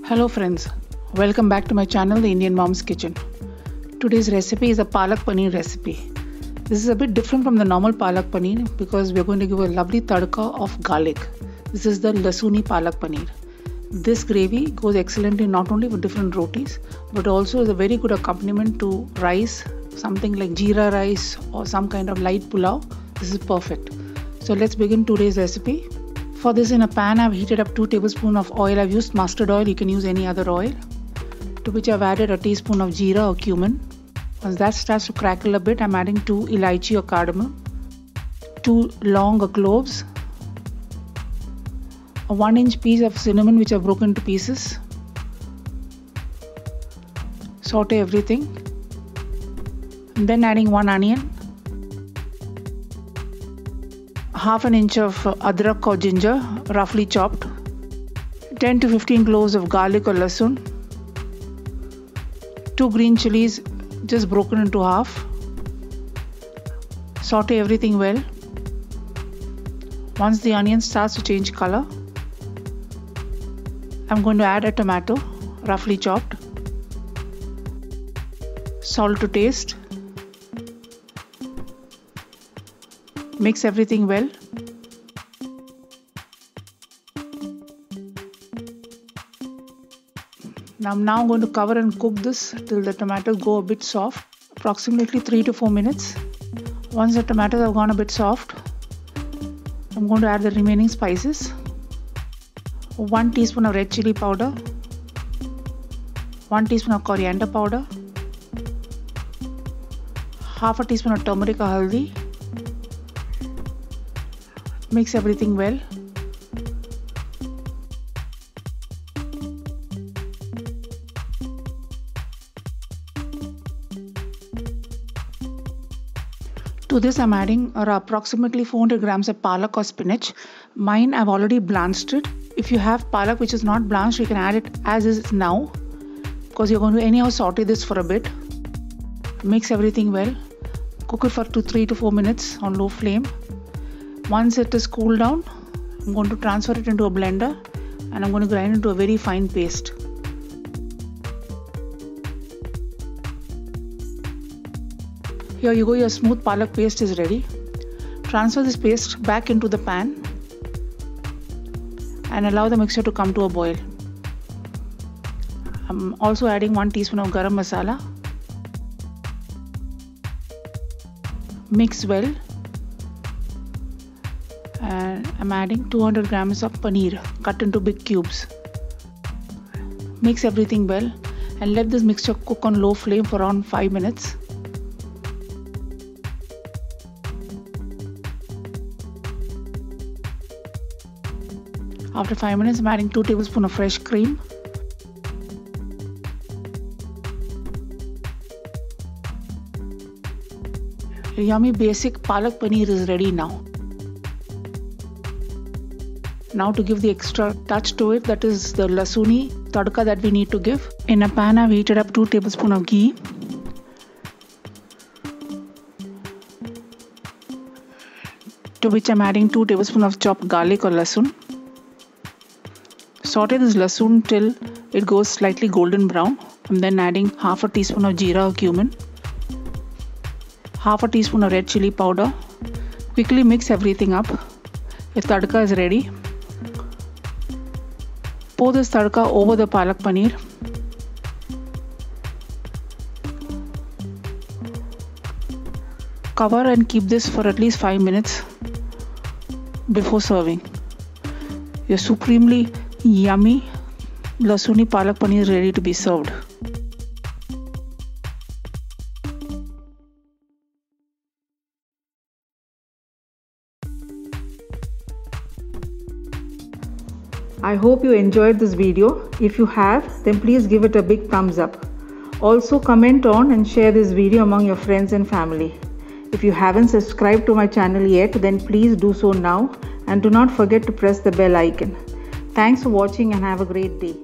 Hello friends, welcome back to my channel, The Indian Mom's Kitchen. Today's recipe is a Palak Paneer recipe. This is a bit different from the normal Palak Paneer because we're going to give a lovely tadka of garlic. This is the Lasooni Palak Paneer. This gravy goes excellently not only with different rotis but also is a very good accompaniment to rice, something like Jeera rice or some kind of light pulao. This is perfect. So let's begin today's recipe. For this, in a pan I've heated up 2 tablespoons of oil. I've used mustard oil, you can use any other oil, to which I've added a teaspoon of Jeera or Cumin. Once that starts to crackle a bit, I'm adding 2 Elaichi or Cardamom, 2 Laung or Cloves, a 1-inch piece of cinnamon which I've broken into pieces. Saute everything and then adding 1 onion, half an inch of Adrak or ginger roughly chopped, 10 to 15 cloves of garlic or Lehsun, 2 green chillies just broken into half. Saute everything well. Once the onion starts to change color, I'm going to add a tomato roughly chopped, salt to taste. Mix everything well. Now I'm going to cover and cook this till the tomatoes go a bit soft, approximately 3 to 4 minutes. Once the tomatoes have gone a bit soft, I'm going to add the remaining spices. 1 teaspoon of red chilli powder, 1 teaspoon of coriander powder, half a teaspoon of turmeric or haldi. Mix everything well. To this I'm adding approximately 400 grams of palak or spinach. Mine I've already blanched it. If you have palak which is not blanched, you can add it as is now, because you're going to anyhow saute this for a bit. Mix everything well. Cook it for 3 to 4 minutes on low flame. Once it is cooled down, I'm going to transfer it into a blender and I'm going to grind it into a very fine paste. Here you go, your smooth palak paste is ready. Transfer this paste back into the pan and allow the mixture to come to a boil. I'm also adding 1 teaspoon of Garam masala. Mix well. And I'm adding 200 grams of paneer cut into big cubes. Mix everything well and let this mixture cook on low flame for around 5 minutes. After 5 minutes, I'm adding 2 tablespoons of fresh cream. A yummy basic palak paneer is ready now. Now to give the extra touch to it, that is the Lasooni tadka that we need to give. In a pan I've heated up 2 tablespoons of ghee, to which I'm adding 2 tablespoons of chopped garlic or Lehsun. Saute this Lehsun till it goes slightly golden brown. I'm then adding half a teaspoon of Jeera or Cumin, half a teaspoon of red chilli powder. Quickly mix everything up. Your tadka is ready. Pour this tadka over the palak paneer. Cover and keep this for at least 5 minutes before serving. Your supremely yummy Lasooni Palak Paneer is ready to be served. I hope you enjoyed this video. If you have, then please give it a big thumbs up. Also comment on and share this video among your friends and family. If you haven't subscribed to my channel yet, then please do so now and do not forget to press the bell icon. Thanks for watching and have a great day.